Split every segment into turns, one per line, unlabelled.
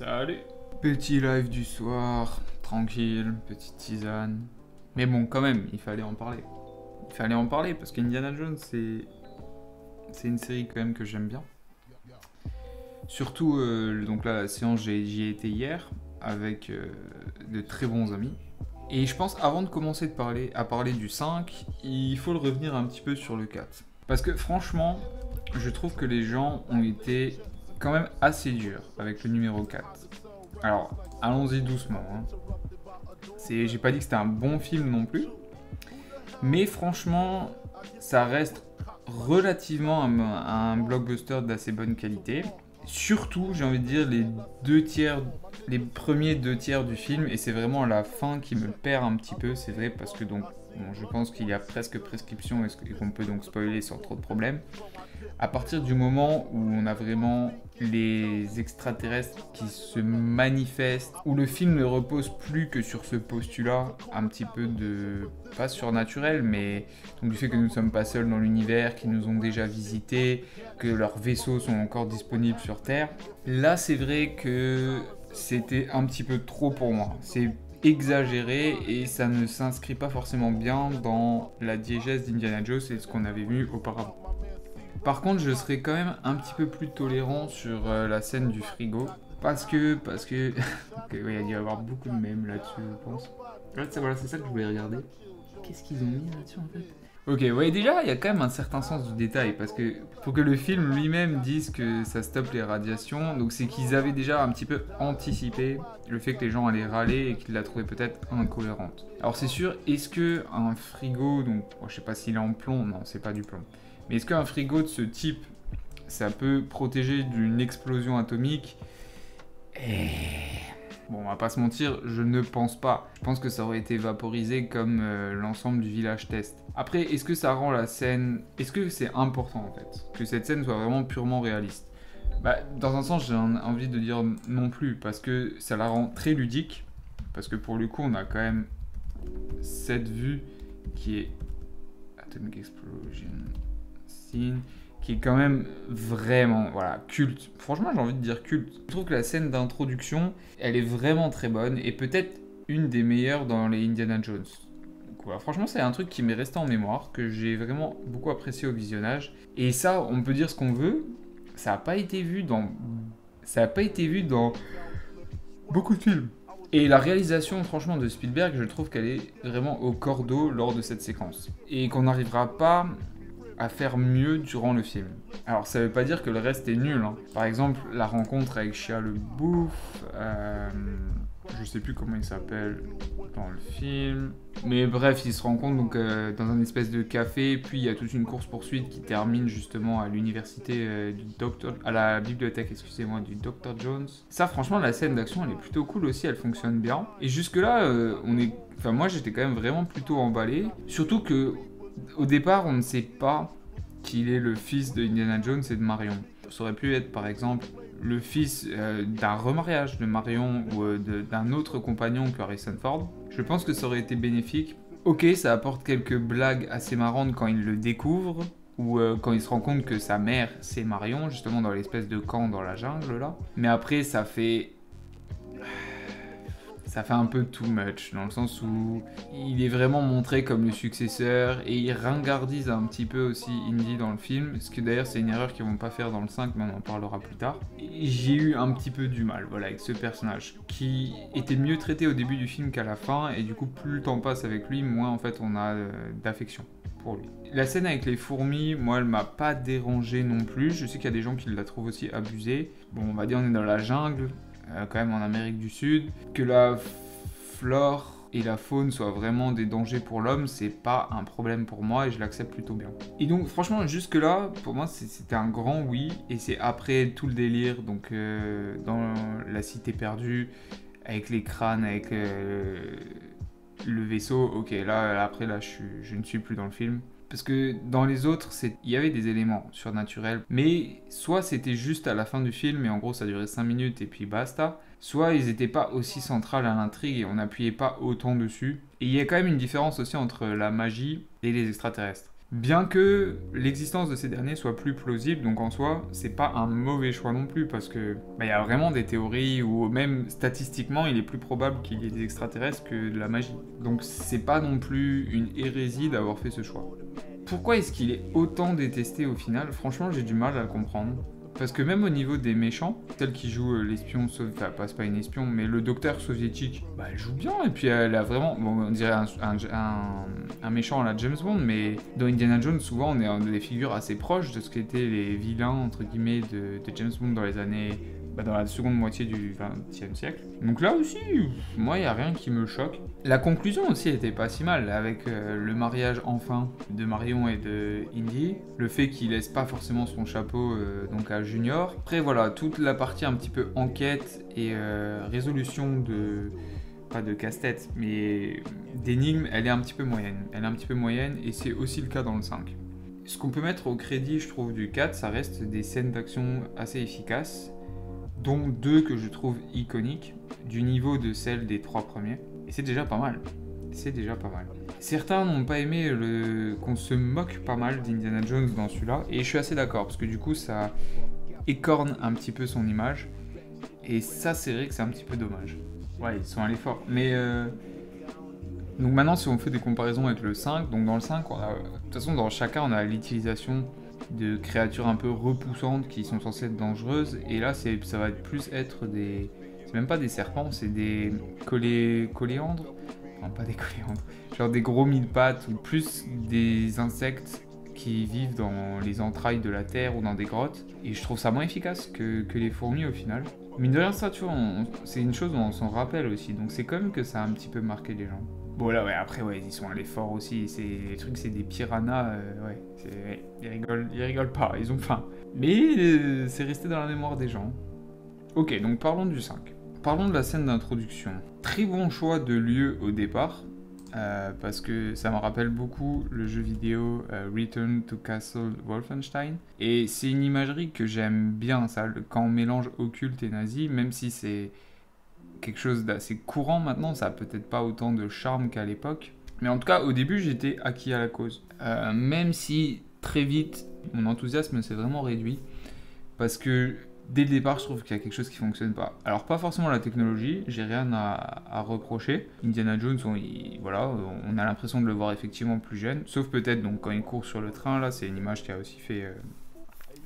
Salut. Petit live du soir, tranquille, petite tisane. Mais bon, quand même, il fallait en parler. Il fallait en parler parce qu'Indiana Jones, c'est une série quand même que j'aime bien. Surtout, donc là, la séance, j'y ai été hier avec de très bons amis. Et je pense, avant de commencer à parler du 5, il faut le revenir un petit peu sur le 4. Parce que franchement, je trouve que les gens ont été quand même assez durs avec le numéro 4. Alors, allons-y doucement. Hein. J'ai pas dit que c'était un bon film non plus. Mais franchement, ça reste relativement un blockbuster d'assez bonne qualité. Surtout, j'ai envie de dire, les premiers 2 tiers du film, et c'est vraiment la fin qui me perd un petit peu, c'est vrai, parce que donc, bon, je pense qu'il y a presque prescription et qu'on peut donc spoiler sans trop de problèmes. À partir du moment où on a vraiment les extraterrestres qui se manifestent, où le film ne repose plus que sur ce postulat un petit peu de, pas surnaturel, mais donc du fait que nous ne sommes pas seuls dans l'univers, qu'ils nous ont déjà visités, que leurs vaisseaux sont encore disponibles sur Terre, là c'est vrai que c'était un petit peu trop pour moi. C'est exagéré et ça ne s'inscrit pas forcément bien dans la diégèse d'Indiana Jones et de ce qu'on avait vu auparavant. Par contre, je serais quand même un petit peu plus tolérant sur la scène du frigo. Parce que... okay, ouais, il y a dû y avoir beaucoup de mèmes là-dessus, je pense. Voilà, c'est ça que je voulais regarder. Qu'est-ce qu'ils ont mis là-dessus, en fait? Ok, ouais, déjà, il y a quand même un certain sens du détail. Parce que pour que le film lui-même dise que ça stoppe les radiations, donc c'est qu'ils avaient déjà un petit peu anticipé le fait que les gens allaient râler et qu'ils la trouvaient peut-être incohérente. Alors c'est sûr, est-ce que un frigo, donc je sais pas s'il est en plomb, non, c'est pas du plomb. Mais est-ce qu'un frigo de ce type, ça peut protéger d'une explosion atomique? Bon, on va pas se mentir, je ne pense pas. Je pense que ça aurait été vaporisé comme l'ensemble du village test. Après, est-ce que ça rend la scène... Est-ce que c'est important, en fait, que cette scène soit vraiment purement réaliste? Bah, dans un sens, j'ai envie de dire non plus, parce que ça la rend très ludique. Parce que pour le coup, on a quand même cette vue qui est... Atomic Explosion... qui est quand même vraiment, voilà, culte. Franchement, j'ai envie de dire culte. Je trouve que la scène d'introduction, elle est vraiment très bonne et peut-être une des meilleures dans les Indiana Jones. Donc, voilà, franchement, c'est un truc qui m'est resté en mémoire, que j'ai vraiment beaucoup apprécié au visionnage. Et ça, on peut dire ce qu'on veut, ça n'a pas été vu dans beaucoup de films. Et la réalisation, franchement, de Spielberg, je trouve qu'elle est vraiment au cordeau lors de cette séquence. Et qu'on n'arrivera pas à faire mieux durant le film. Alors ça veut pas dire que le reste est nul, hein. Par exemple, la rencontre avec Shia LaBeouf, je sais plus comment il s'appelle dans le film, mais bref, ils se rencontrent donc dans un espèce de café, puis il y a toute une course-poursuite qui termine justement à l'université à la bibliothèque, excusez-moi, du Dr. Jones. Ça, franchement, la scène d'action, elle est plutôt cool aussi, elle fonctionne bien. Et jusque-là, moi, j'étais quand même vraiment plutôt emballé, surtout que au départ, on ne sait pas qu'il est le fils de Indiana Jones et de Marion. Ça aurait pu être, par exemple, le fils d'un remariage de Marion ou d'un autre compagnon que Harrison Ford. Je pense que ça aurait été bénéfique. Ok, ça apporte quelques blagues assez marrantes quand il le découvre, ou quand il se rend compte que sa mère, c'est Marion, justement dans l'espèce de camp dans la jungle, là. Mais après, ça fait un peu too much, dans le sens où il est vraiment montré comme le successeur, et il ringardise un petit peu aussi Indy dans le film, ce que d'ailleurs c'est une erreur qu'ils vont pas faire dans le 5, mais on en parlera plus tard. Et j'ai eu un petit peu du mal, voilà, avec ce personnage, qui était mieux traité au début du film qu'à la fin, et du coup plus le temps passe avec lui, moins en fait on a d'affection pour lui. La scène avec les fourmis, moi elle m'a pas dérangé non plus, je sais qu'il y a des gens qui la trouvent aussi abusée. Bon, on va dire on est dans la jungle, quand même en Amérique du Sud, que la flore et la faune soient vraiment des dangers pour l'homme, c'est pas un problème pour moi et je l'accepte plutôt bien. Et donc franchement jusque là, pour moi c'était un grand oui, et c'est après tout le délire, donc dans la cité perdue, avec les crânes, avec le vaisseau, ok là après je ne suis plus dans le film. Parce que dans les autres, il y avait des éléments surnaturels, mais soit c'était juste à la fin du film, et en gros ça durait 5 minutes et puis basta, soit ils n'étaient pas aussi centrales à l'intrigue et on n'appuyait pas autant dessus. Et il y a quand même une différence aussi entre la magie et les extraterrestres. Bien que l'existence de ces derniers soit plus plausible, donc en soi, c'est pas un mauvais choix non plus, parce que y a vraiment des théories où même statistiquement, il est plus probable qu'il y ait des extraterrestres que de la magie. Donc c'est pas non plus une hérésie d'avoir fait ce choix. Pourquoi est-ce qu'il est autant détesté au final? Franchement, j'ai du mal à le comprendre. Parce que même au niveau des méchants, celle qui joue l'espion, enfin c'est pas une espion, mais le docteur soviétique, bah elle joue bien, et puis elle a vraiment, bon on dirait un méchant à la James Bond, mais dans Indiana Jones, souvent on est des figures assez proches de ce qu'étaient les vilains, entre guillemets, de James Bond dans les années... dans la seconde moitié du XXe siècle. Donc là aussi, moi, il n'y a rien qui me choque. La conclusion aussi était pas si mal, avec le mariage enfin de Marion et de Indy, le fait qu'il laisse pas forcément son chapeau donc à Junior. Après voilà, toute la partie un petit peu enquête et résolution de... pas de casse-tête, mais d'énigmes, elle est un petit peu moyenne. Elle est un petit peu moyenne et c'est aussi le cas dans le 5. Ce qu'on peut mettre au crédit, je trouve, du 4, ça reste des scènes d'action assez efficaces, dont 2 que je trouve iconiques, du niveau de celles des 3 premiers. Et c'est déjà pas mal. C'est déjà pas mal. Certains n'ont pas aimé qu'on se moque pas mal d'Indiana Jones dans celui-là, et je suis assez d'accord, parce que du coup ça écorne un petit peu son image, et ça c'est vrai que c'est un petit peu dommage. Ouais, ils sont allés fort. Mais donc maintenant, si on fait des comparaisons avec le 5, donc dans le 5, de toute façon dans chacun on a l'utilisation de créatures un peu repoussantes qui sont censées être dangereuses, et là ça va plus être des... c'est même pas des serpents, c'est des coléandres. Non, pas des coléandres, genre des gros mille-pattes, ou plus des insectes qui vivent dans les entrailles de la terre ou dans des grottes, et je trouve ça moins efficace que les fourmis au final. Mine de rien, ça tu vois, c'est une chose dont on s'en rappelle aussi, donc c'est comme que ça a un petit peu marqué les gens. Bon là ouais, après ouais, ils sont allés fort aussi, les trucs c'est des piranhas, ouais, ils rigolent pas, ils ont faim. Mais c'est resté dans la mémoire des gens. Ok, donc parlons du 5. Parlons de la scène d'introduction. Très bon choix de lieu au départ, parce que ça me rappelle beaucoup le jeu vidéo Return to Castle Wolfenstein. Et c'est une imagerie que j'aime bien, ça, quand on mélange occulte et nazi, même si c'est quelque chose d'assez courant maintenant, ça a peut-être pas autant de charme qu'à l'époque. Mais en tout cas, au début, j'étais acquis à la cause. Même si, très vite, mon enthousiasme s'est vraiment réduit, parce que dès le départ, je trouve qu'il y a quelque chose qui fonctionne pas. Alors, pas forcément la technologie, j'ai rien à reprocher. Indiana Jones, on a l'impression de le voir effectivement plus jeune, sauf peut-être donc quand il court sur le train, là, c'est une image qui a aussi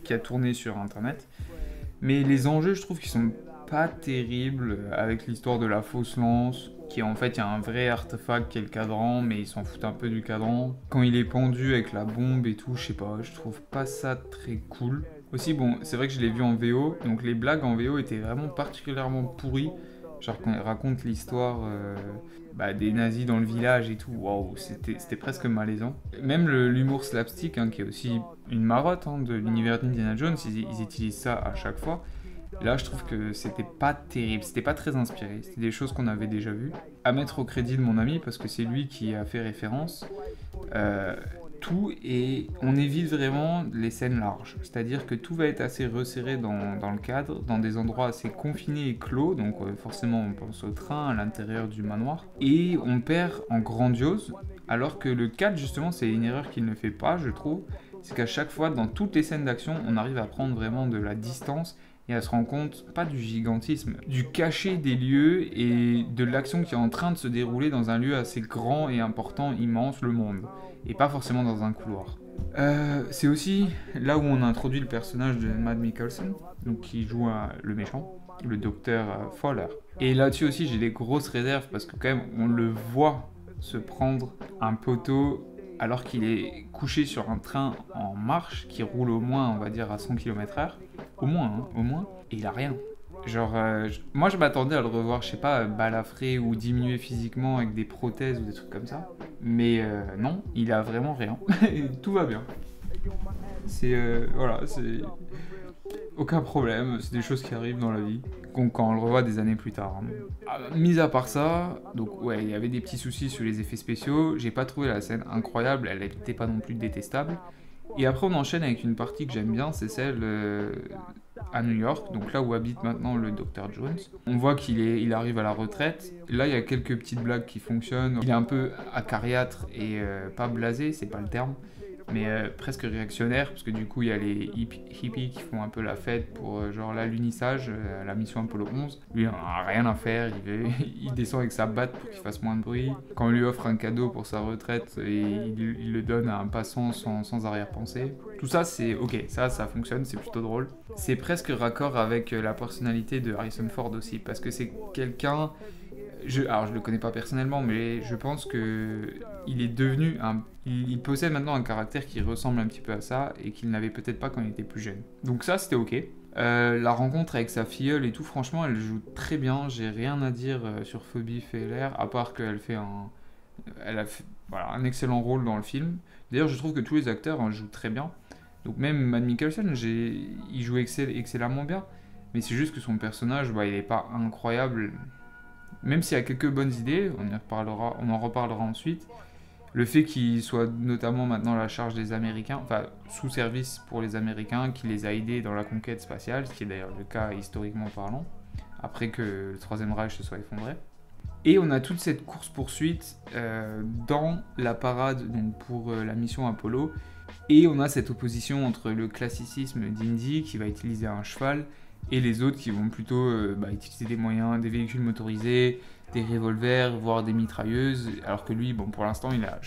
qui a tourné sur Internet. Mais les enjeux, je trouve qu'ils sont pas terribles, avec l'histoire de la fausse lance, qui en fait, il y a un vrai artefact qui est le cadran, mais ils s'en foutent un peu du cadran. Quand il est pendu avec la bombe et tout, je sais pas, je trouve pas ça très cool. Aussi, bon, c'est vrai que je l'ai vu en VO, donc les blagues en VO étaient vraiment particulièrement pourries. Genre quand il raconte l'histoire des nazis dans le village et tout, waouh, c'était presque malaisant. Même l'humour slapstick, qui est aussi une marotte de l'univers d'Indiana Jones, ils utilisent ça à chaque fois. Là, je trouve que c'était pas terrible, c'était pas très inspiré, c'était des choses qu'on avait déjà vues. À mettre au crédit de mon ami, parce que c'est lui qui a fait référence, tout, et on évite vraiment les scènes larges. C'est-à-dire que tout va être assez resserré dans le cadre, dans des endroits assez confinés et clos, donc forcément on pense au train, à l'intérieur du manoir, et on perd en grandiose, alors que le 4, justement, c'est une erreur qu'il ne fait pas, je trouve, c'est qu'à chaque fois, dans toutes les scènes d'action, on arrive à prendre vraiment de la distance, et à se rendre compte, pas du gigantisme, du cachet des lieux et de l'action qui est en train de se dérouler dans un lieu assez grand et important, immense, le monde, et pas forcément dans un couloir. C'est aussi là où on a introduit le personnage de Mads Mikkelsen, donc qui joue le méchant, le docteur Fowler. Et là-dessus aussi, j'ai des grosses réserves, parce que quand même, on le voit se prendre un poteau alors qu'il est couché sur un train en marche qui roule au moins, on va dire, à 100 km/h. Au moins, et il a rien. Genre, moi je m'attendais à le revoir, je sais pas, balafré ou diminué physiquement avec des prothèses ou des trucs comme ça. Mais non, il a vraiment rien. Et tout va bien. C'est aucun problème, c'est des choses qui arrivent dans la vie, quand on le revoit des années plus tard. Mis à part ça, donc ouais, il y avait des petits soucis sur les effets spéciaux, j'ai pas trouvé la scène incroyable, elle n'était pas non plus détestable. Et après on enchaîne avec une partie que j'aime bien, c'est celle à New York, donc là où habite maintenant le Dr Jones. On voit qu'il arrive à la retraite, là il y a quelques petites blagues qui fonctionnent, il est un peu acariâtre et pas blasé, c'est pas le terme. mais presque réactionnaire, parce que du coup il y a les hippies qui font un peu la fête pour genre l'alunissage, la mission Apollo 11. Lui il en a rien à faire, il descend avec sa batte pour qu'il fasse moins de bruit. Quand on lui offre un cadeau pour sa retraite, et il le donne à un passant sans arrière-pensée. Tout ça c'est ok, ça fonctionne, c'est plutôt drôle. C'est presque raccord avec la personnalité de Harrison Ford aussi, parce que c'est quelqu'un... Alors je le connais pas personnellement, mais je pense que il est devenu il possède maintenant un caractère qui ressemble un petit peu à ça et qu'il n'avait peut-être pas quand il était plus jeune. Donc ça c'était ok. La rencontre avec sa filleule et tout, franchement, elle joue très bien. J'ai rien à dire sur Phoebe Phaler, à part qu'elle fait elle a fait, voilà, un excellent rôle dans le film. D'ailleurs, je trouve que tous les acteurs jouent très bien. Donc même Matt Mikkelsen, il joue excellemment bien. Mais c'est juste que son personnage, il est pas incroyable. Même s'il y a quelques bonnes idées, on en reparlera ensuite. Le fait qu'il soit notamment maintenant à la charge des Américains, enfin sous service pour les Américains, qui les a aidés dans la conquête spatiale, ce qui est d'ailleurs le cas historiquement parlant, après que le Troisième Reich se soit effondré. Et on a toute cette course-poursuite dans la parade donc pour la mission Apollo. Et on a cette opposition entre le classicisme d'Indy, qui va utiliser un cheval, et les autres qui vont plutôt utiliser des moyens, des véhicules motorisés, des revolvers, voire des mitrailleuses, alors que lui, pour l'instant, il a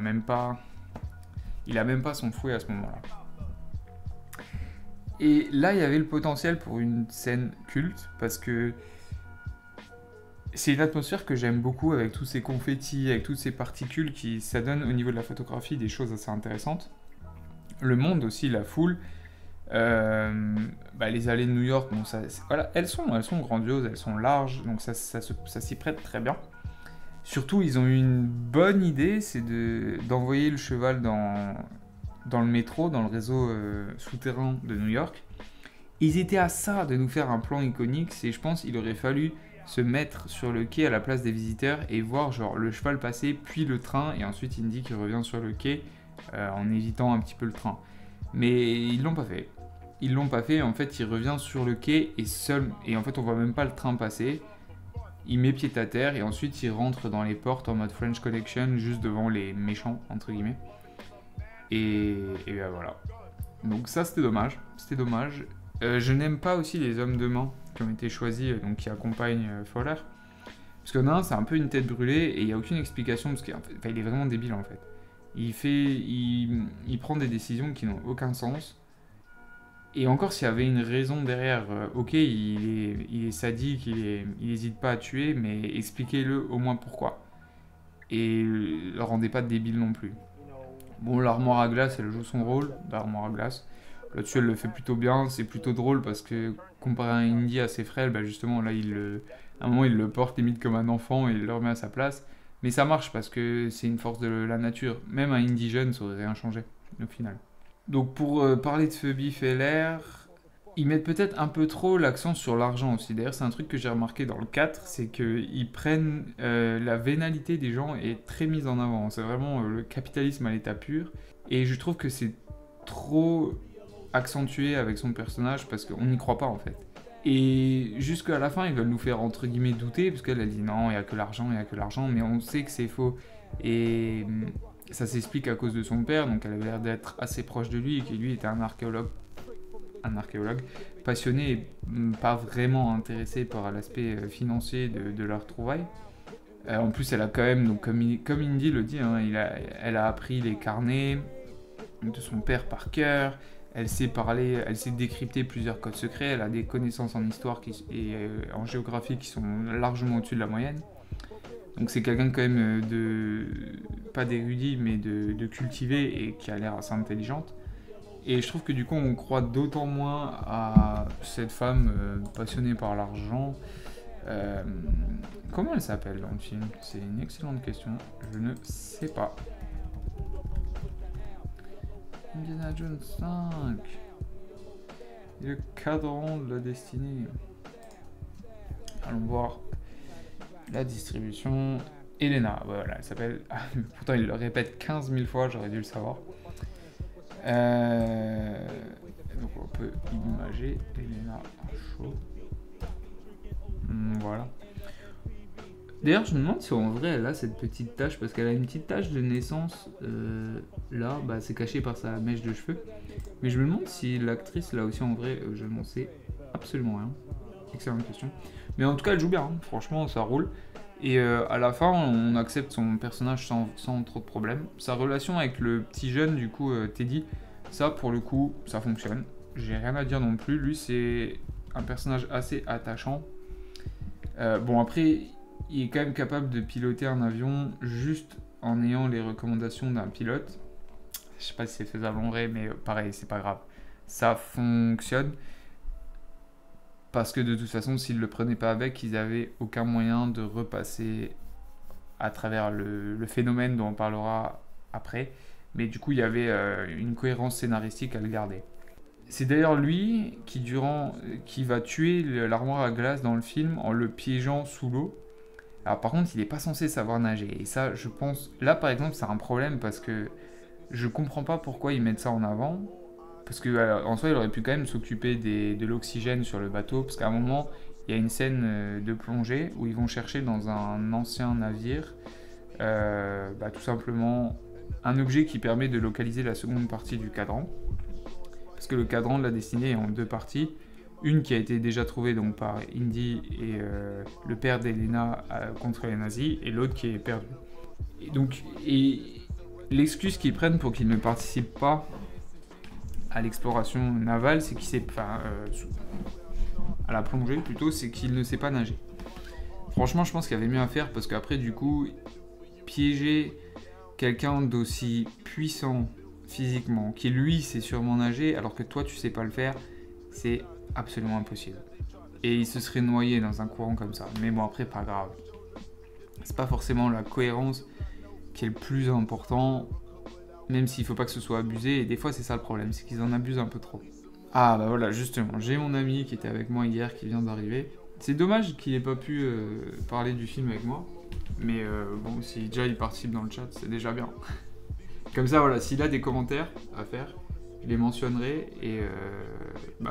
même pas son fouet à ce moment-là. Et là, il y avait le potentiel pour une scène culte, parce que c'est une atmosphère que j'aime beaucoup, avec tous ces confettis, avec toutes ces particules, ça donne au niveau de la photographie des choses assez intéressantes. Le monde aussi, la foule, les allées de New York, voilà, elles sont grandioses, elles sont larges, donc ça s'y prête très bien. Surtout, ils ont eu une bonne idée, c'est d'envoyer le cheval dans le métro, dans le réseau souterrain de New York. Ils étaient à ça de nous faire un plan iconique, je pense qu'il aurait fallu se mettre sur le quai à la place des visiteurs et voir genre le cheval passer, puis le train, et ensuite Indy qui revient sur le quai en évitant un petit peu le train. Mais ils l'ont pas fait. En fait, il revient sur le quai et en fait, on voit même pas le train passer. Il met pied à terre et ensuite il rentre dans les portes en mode French Connection, juste devant les méchants, entre guillemets. Et ben voilà. Donc ça, c'était dommage. Je n'aime pas aussi les hommes de main qui ont été choisis, donc qui accompagnent Fowler. Parce que non, c'est un peu une tête brûlée et il n'y a aucune explication, parce qu'il il est vraiment débile en fait. Il prend des décisions qui n'ont aucun sens. Et encore, s'il y avait une raison derrière, ok, il est sadique, il n'hésite pas à tuer, mais expliquez-le au moins pourquoi. Et ne le rendez pas débile non plus. Bon, l'armoire à glace, elle joue son rôle, l'armoire à glace. Là-dessus, elle le fait plutôt bien, c'est plutôt drôle parce que comparé à un Indy assez frêle, justement, là, à un moment, il le porte limite comme un enfant et il le remet à sa place. Mais ça marche parce que c'est une force de la nature. Même un Indy jeune, ça aurait rien changé, au final. Donc pour parler de Phoebe Phaler, ils mettent peut-être un peu trop l'accent sur l'argent aussi. D'ailleurs, c'est un truc que j'ai remarqué dans le 4, c'est qu'ils prennent la vénalité des gens est très mise en avant. C'est vraiment le capitalisme à l'état pur. Et je trouve que c'est trop accentué avec son personnage parce qu'on n'y croit pas en fait. Et jusqu'à la fin, ils veulent nous faire entre guillemets douter, parce qu'elle dit non, il n'y a que l'argent, mais on sait que c'est faux. Et ça s'explique à cause de son père, donc elle avait l'air d'être assez proche de lui, et qui lui était un archéologue passionné et pas vraiment intéressé par l'aspect financier de leur trouvaille. En plus, elle a quand même, donc, comme Indy le dit, elle a appris les carnets de son père par cœur. Elle sait parler, elle sait décrypter plusieurs codes secrets, elle a des connaissances en histoire et en géographie qui sont largement au-dessus de la moyenne. Donc c'est quelqu'un quand même pas d'érudit, mais de cultivé et qui a l'air assez intelligente. Et je trouve que du coup on croit d'autant moins à cette femme passionnée par l'argent. Comment elle s'appelle dans le film ? C'est une excellente question, je ne sais pas. Indiana Jones 5 et le cadran de la destinée. Allons voir la distribution. Elena, voilà, elle s'appelle. Pourtant, il le répète 15 000 fois, j'aurais dû le savoir. Donc, on peut imager Elena Shaw. Voilà. D'ailleurs, je me demande si en vrai elle a cette petite tache, parce qu'elle a une petite tache de naissance, là, bah, c'est caché par sa mèche de cheveux. Mais je me demande si l'actrice là aussi en vrai, je n'en sais absolument rien. Excellente question. Mais en tout cas, elle joue bien, hein. Franchement, ça roule. Et à la fin, on accepte son personnage sans trop de problèmes. Sa relation avec le petit jeune, du coup, Teddy, ça pour le coup, ça fonctionne. J'ai rien à dire non plus. Lui, c'est un personnage assez attachant. Bon, après, il est quand même capable de piloter un avion juste en ayant les recommandations d'un pilote. Je sais pas si c'est faisable en vrai, mais pareil, c'est pas grave. Ça fonctionne. Parce que de toute façon, s'ils le prenaient pas avec, ils avaient aucun moyen de repasser à travers le phénomène dont on parlera après. Mais du coup, il y avait une cohérence scénaristique à le garder. C'est d'ailleurs lui qui va tuer l'armoire à glace dans le film en le piégeant sous l'eau. Alors par contre, il n'est pas censé savoir nager. Et ça, je pense... Là, par exemple, c'est un problème parce que je comprends pas pourquoi ils mettent ça en avant. Parce que en soi, il aurait pu quand même s'occuper de l'oxygène sur le bateau. Parce qu'à un moment, il y a une scène de plongée où ils vont chercher dans un ancien navire tout simplement un objet qui permet de localiser la seconde partie du cadran. Parce que le cadran de la destinée est en deux parties. Une qui a été déjà trouvée donc, par Indy et le père d'Elena contre les nazis, et l'autre qui est perdue. Et l'excuse qu'ils prennent pour qu'ils ne participent pas à l'exploration navale, c'est qu'il sait, à la plongée plutôt, c'est qu'il ne sait pas nager. Franchement, je pense qu'il y avait mieux à faire parce qu'après, du coup, piéger quelqu'un d'aussi puissant physiquement, qui lui sait sûrement nager, alors que toi tu sais pas le faire, c'est absolument impossible. Et il se serait noyé dans un courant comme ça. Mais bon, après, pas grave. C'est pas forcément la cohérence qui est le plus important, même s'il faut pas que ce soit abusé, et des fois c'est ça le problème, c'est qu'ils en abusent un peu trop. Ah bah voilà, justement, j'ai mon ami qui était avec moi hier qui vient d'arriver. C'est dommage qu'il ait pas pu parler du film avec moi, mais bon, si déjà il participe dans le chat, c'est déjà bien. Comme ça, voilà, s'il a des commentaires à faire, je les mentionnerai et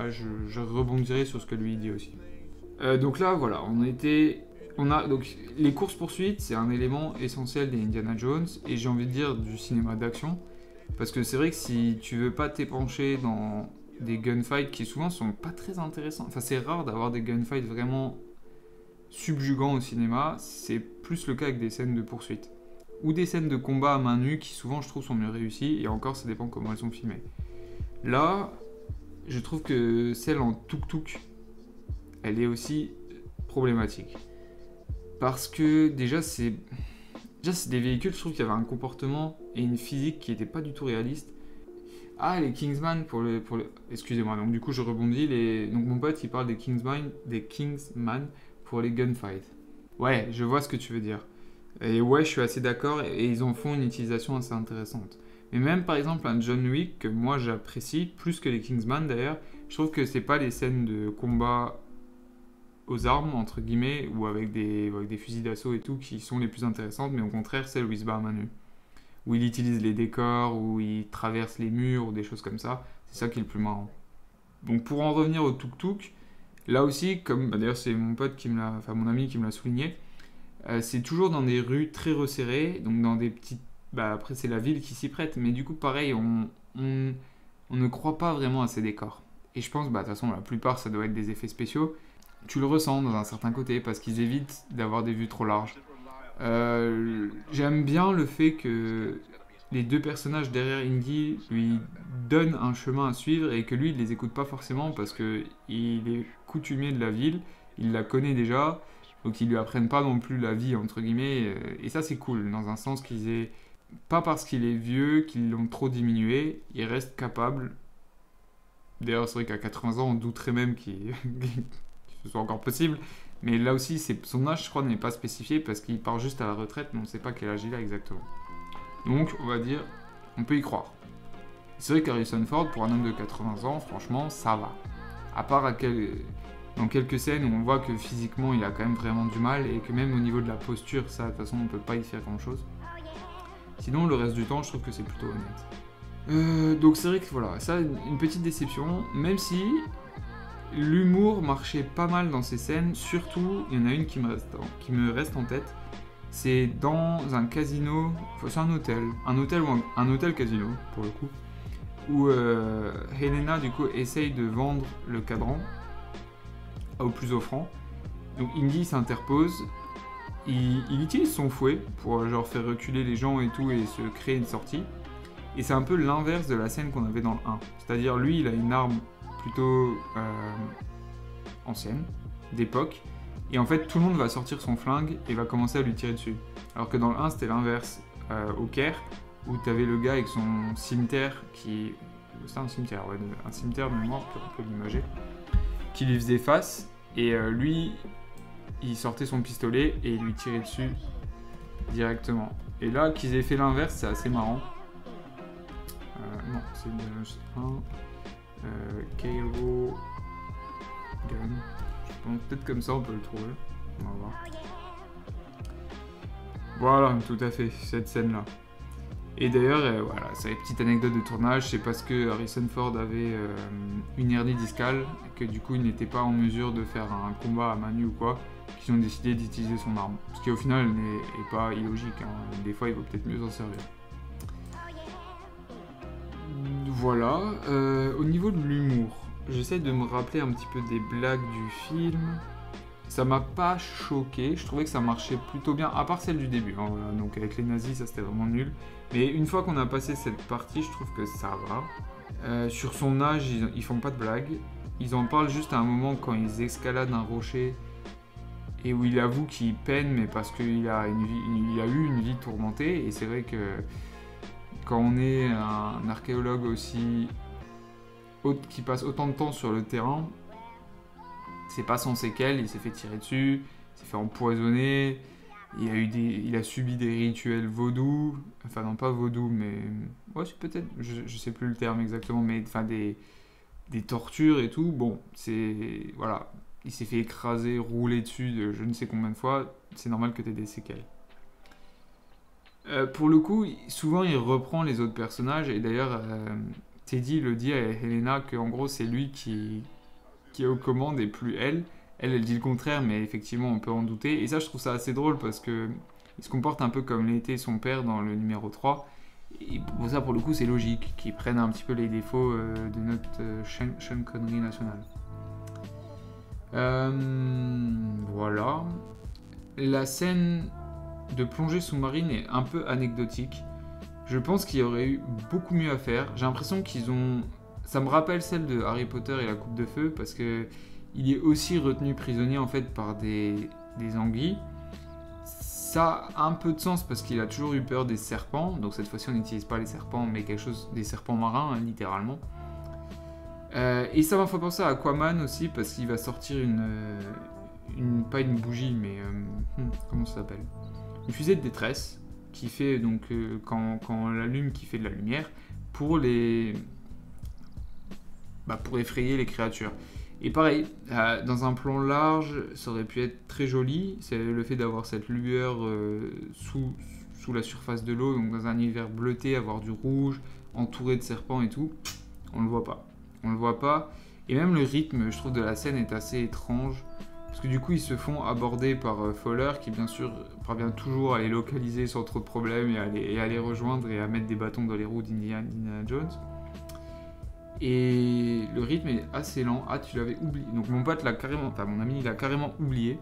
je rebondirai sur ce que lui dit aussi. Donc là, voilà, donc les courses-poursuites, c'est un élément essentiel des Indiana Jones et j'ai envie de dire du cinéma d'action. Parce que c'est vrai que si tu veux pas t'épancher dans des gunfights qui souvent sont pas très intéressants, enfin c'est rare d'avoir des gunfights vraiment subjugants au cinéma, c'est plus le cas avec des scènes de poursuite. Ou des scènes de combat à main nue qui souvent je trouve sont mieux réussies, et encore ça dépend comment elles sont filmées. Là, je trouve que celle en tuk-tuk, elle est aussi problématique. Parce que déjà c'est des véhicules, je trouve qu'il y avait un comportement et une physique qui n'étaient pas du tout réalistes. Ah, les Kingsman excusez-moi, donc du coup je rebondis, donc mon pote il parle des Kingsman pour les gunfights. Ouais, je vois ce que tu veux dire. Et ouais, je suis assez d'accord, et ils en font une utilisation assez intéressante. Mais même par exemple un John Wick, que moi j'apprécie, plus que les Kingsman d'ailleurs, je trouve que c'est pas les scènes de combat aux armes, entre guillemets, ou avec des fusils d'assaut et tout, qui sont les plus intéressantes, mais au contraire celles où il se bat à main nue. Où il utilise les décors, où il traverse les murs, ou des choses comme ça, c'est ça qui est le plus marrant. Donc pour en revenir au tuk-tuk, là aussi, comme d'ailleurs c'est mon ami qui me l'a souligné, c'est toujours dans des rues très resserrées, donc dans des petites... après c'est la ville qui s'y prête, mais du coup pareil, on ne croit pas vraiment à ces décors. Et je pense, de toute façon la plupart ça doit être des effets spéciaux, tu le ressens dans un certain côté, parce qu'ils évitent d'avoir des vues trop larges. J'aime bien le fait que les deux personnages derrière Indy lui donnent un chemin à suivre et que lui il les écoute pas forcément parce que il est coutumier de la ville, il la connaît déjà, donc ils lui apprennent pas non plus la vie entre guillemets, et ça c'est cool dans un sens qu'ils aient, pas parce qu'il est vieux qu'ils l'ont trop diminué, il reste capable. D'ailleurs c'est vrai qu'à 80 ans on douterait même que ce soit encore possible. Mais là aussi, son âge, je crois, n'est pas spécifié parce qu'il part juste à la retraite, mais on ne sait pas quel âge il a exactement. Donc, on va dire, on peut y croire. C'est vrai qu'Harrison Ford, pour un homme de 80 ans, franchement, ça va. À part dans quelques scènes où on voit que physiquement, il a quand même vraiment du mal et que même au niveau de la posture, ça, de toute façon, on ne peut pas y faire grand-chose. Sinon, le reste du temps, je trouve que c'est plutôt honnête. Donc, c'est vrai que voilà, ça, une petite déception, même si... L'humour marchait pas mal dans ces scènes, surtout, il y en a une qui me reste en tête, c'est dans un casino, enfin, c'est un hôtel casino pour le coup, où Helena du coup essaye de vendre le cadran au plus offrant. Donc Indy s'interpose, il utilise son fouet pour genre faire reculer les gens et tout et se créer une sortie. Et c'est un peu l'inverse de la scène qu'on avait dans le 1. C'est-à-dire lui il a une arme plutôt ancienne, d'époque, et en fait tout le monde va sortir son flingue et va commencer à lui tirer dessus. Alors que dans le 1 c'était l'inverse, au Caire, où t'avais le gars avec son cimetière qui... C'est un cimetière, ouais, un cimetière de mémoire, on peut l'imager, qui lui faisait face, et lui, il sortait son pistolet et il lui tirait dessus directement. Et là, qu'ils aient fait l'inverse, c'est assez marrant. Non, c'est un Cairo Gun. Je pense peut-être comme ça on peut le trouver. On va voir. Voilà, tout à fait, cette scène-là. Et d'ailleurs, voilà, c'est une petite anecdote de tournage, c'est parce que Harrison Ford avait une hernie discale, et que du coup il n'était pas en mesure de faire un combat à main nue ou quoi, qu'ils ont décidé d'utiliser son arme. Ce qui au final n'est pas illogique, hein. Des fois il vaut peut-être mieux s'en servir. Voilà, au niveau de l'humour, j'essaie de me rappeler un petit peu des blagues du film. Ça m'a pas choqué, je trouvais que ça marchait plutôt bien, à part celle du début, hein, voilà. Donc avec les nazis ça c'était vraiment nul. Mais une fois qu'on a passé cette partie, je trouve que ça va. Sur son âge, ils font pas de blagues. Ils en parlent juste à un moment quand ils escaladent un rocher et où il avoue qu'il peine, mais parce qu'il a eu une vie tourmentée. Et c'est vrai que quand on est un archéologue qui passe autant de temps sur le terrain, c'est pas sans séquelles, il s'est fait tirer dessus, il s'est fait empoisonner, il a subi des rituels vaudous, enfin non pas vaudous, mais ouais c'est peut-être, je sais plus le terme exactement, mais enfin des tortures et tout, bon, voilà, il s'est fait écraser, rouler dessus de je ne sais combien de fois, c'est normal que tu aies des séquelles. Pour le coup, souvent il reprend les autres personnages, et d'ailleurs Teddy le dit à Helena qu'en gros c'est lui qui est aux commandes et plus elle. Elle dit le contraire, mais effectivement, on peut en douter. Et ça, je trouve ça assez drôle parce que il se comporte un peu comme l'était son père dans le numéro 3. Et pour ça, pour le coup, c'est logique qu'ils prennent un petit peu les défauts de notre Sean Connery national. Voilà. La scène de plongée sous-marine est un peu anecdotique. Je pense qu'il y aurait eu beaucoup mieux à faire. J'ai l'impression qu'ils ont... Ça me rappelle celle de Harry Potter et la coupe de feu parce que il est aussi retenu prisonnier en fait par des anguilles. Ça a un peu de sens parce qu'il a toujours eu peur des serpents. Donc cette fois-ci on n'utilise pas les serpents mais des serpents marins, hein, littéralement. Et ça m'a fait penser à Aquaman aussi parce qu'il va sortir pas une bougie mais comment ça s'appelle, une fusée de détresse qui fait donc quand on l'allume qui fait de la lumière pour effrayer les créatures. Et pareil, dans un plan large, ça aurait pu être très joli. C'est le fait d'avoir cette lueur sous la surface de l'eau, donc dans un univers bleuté, avoir du rouge, entouré de serpents et tout. On le voit pas. On le voit pas. Et même le rythme, je trouve, de la scène est assez étrange. Parce que du coup, ils se font aborder par Fowler, qui bien sûr parvient toujours à les localiser sans trop de problèmes et à les rejoindre et à mettre des bâtons dans les roues d'Indiana Jones. Et le rythme est assez lent. Ah, tu l'avais oublié. Donc mon pote l'a carrément... Enfin, mon ami, il l'a carrément oublié.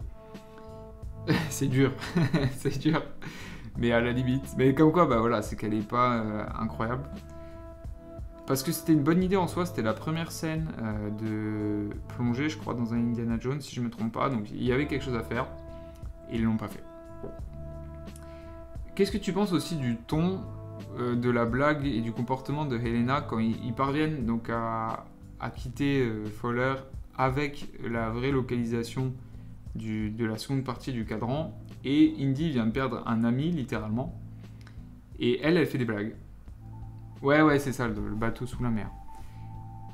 C'est dur. C'est dur. Mais à la limite. Mais comme quoi, bah voilà, c'est qu'elle est pas incroyable. Parce que c'était une bonne idée en soi. C'était la première scène de plongée, je crois, dans un Indiana Jones, si je me trompe pas. Donc il y avait quelque chose à faire. Et ils l'ont pas fait. Bon. Qu'est-ce que tu penses aussi du ton de la blague et du comportement de Helena quand ils parviennent donc à quitter Fowler avec la vraie localisation de la seconde partie du cadran, et Indy vient de perdre un ami littéralement et elle fait des blagues. Ouais c'est ça, le bateau sous la mer.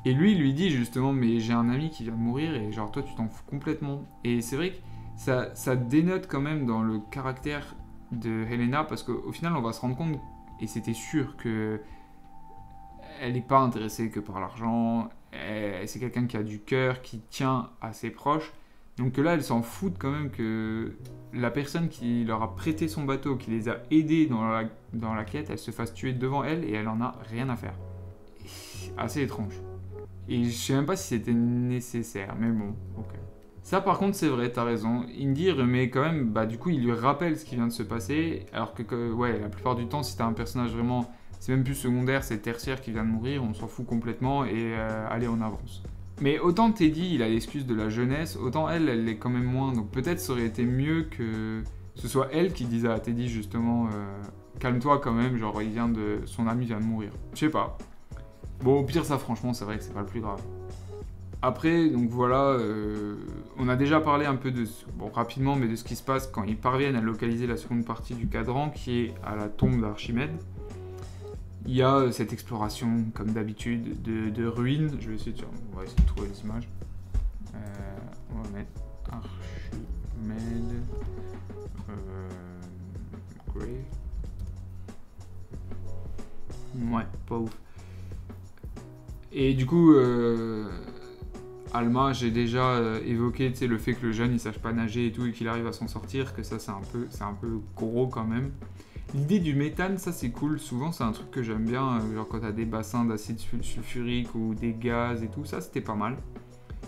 Et lui dit justement mais j'ai un ami qui vient de mourir et genre toi tu t'en fous complètement. Et c'est vrai que ça dénote quand même dans le caractère de Helena parce qu'au final on va se rendre compte, et c'était sûr que elle n'est pas intéressée que par l'argent, c'est quelqu'un qui a du cœur, qui tient à ses proches. Donc là, elles s'en foutent quand même que la personne qui leur a prêté son bateau, qui les a aidés dans la quête, elle se fasse tuer devant elle et elle en a rien à faire. Assez étrange. Et je sais même pas si c'était nécessaire, mais bon, ok. Ça par contre c'est vrai, t'as raison. Indy remet quand même, bah du coup il lui rappelle ce qui vient de se passer, alors que ouais, la plupart du temps si t'as un personnage vraiment, c'est même plus secondaire, c'est tertiaire qui vient de mourir, on s'en fout complètement et allez on avance. Mais autant Teddy il a l'excuse de la jeunesse, autant elle l'est quand même moins, donc peut-être ça aurait été mieux que ce soit elle qui dise à Teddy justement calme-toi quand même, genre son ami vient de mourir. Je sais pas. Bon au pire ça franchement c'est vrai que c'est pas le plus grave. Après, donc voilà, on a déjà parlé un peu rapidement, mais de ce qui se passe quand ils parviennent à localiser la seconde partie du cadran, qui est à la tombe d'Archimède. Il y a cette exploration, comme d'habitude, de ruines. Je vais essayer on va essayer de trouver les images. On va mettre Archimède. Grey. Ouais, pas ouf. Et du coup, Alma, j'ai déjà évoqué le fait que le jeune il sache pas nager et tout et qu'il arrive à s'en sortir, que ça c'est un peu gros quand même. L'idée du méthane, ça c'est cool, souvent c'est un truc que j'aime bien, genre quand t'as des bassins d'acide sulfurique ou des gaz et tout, ça c'était pas mal.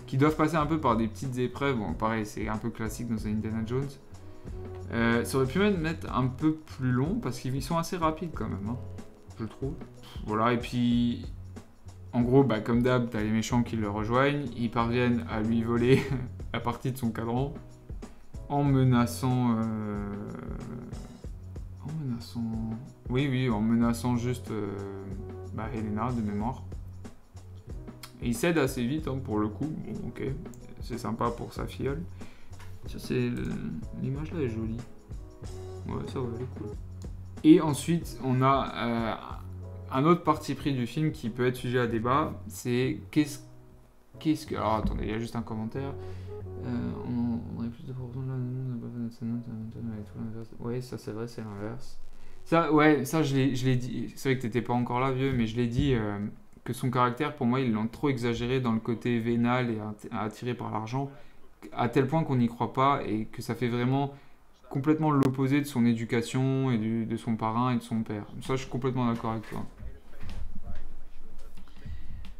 Qui doivent passer un peu par des petites épreuves, bon pareil c'est un peu classique dans un Indiana Jones. Ça aurait pu même être un peu plus long parce qu'ils sont assez rapides quand même, hein, je trouve. Voilà, et puis en gros, bah, comme d'hab, t'as les méchants qui le rejoignent, ils parviennent à lui voler la partie de son cadran en menaçant... en menaçant juste Helena de mémoire. Et il cède assez vite hein, pour le coup, bon ok, c'est sympa pour sa filleule. L'image là est jolie. Ouais, ça va, elle est cool. Et ensuite, on a... un autre parti pris du film qui peut être sujet à débat, c'est qu'est-ce que... Alors attendez, il y a juste un commentaire. On aurait plus de proportion de la note. Ouais, ça c'est vrai, c'est l'inverse. Ça, ouais, ça je l'ai dit. C'est vrai que t'étais pas encore là, vieux, mais je l'ai dit que son caractère, pour moi, ils l'ont trop exagéré dans le côté vénal et attiré par l'argent, à tel point qu'on n'y croit pas et que ça fait vraiment complètement l'opposé de son éducation et de son parrain et de son père. Ça, je suis complètement d'accord avec toi.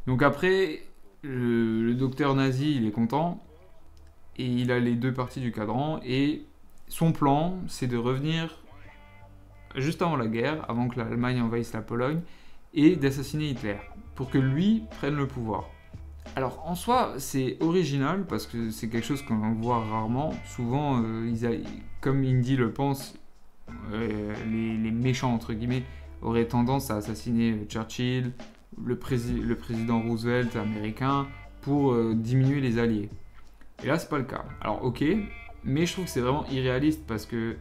Donc après, le docteur nazi, il est content, et il a les deux parties du cadran, et son plan, c'est de revenir juste avant la guerre, avant que l'Allemagne envahisse la Pologne, et d'assassiner Hitler, pour que lui prenne le pouvoir. Alors en soi, c'est original, parce que c'est quelque chose qu'on voit rarement. Souvent, comme Indy le pense, les méchants, entre guillemets, auraient tendance à assassiner Churchill, le président Roosevelt américain, pour diminuer les alliés. Et là, c'est pas le cas. Alors, ok, mais je trouve que c'est vraiment irréaliste parce que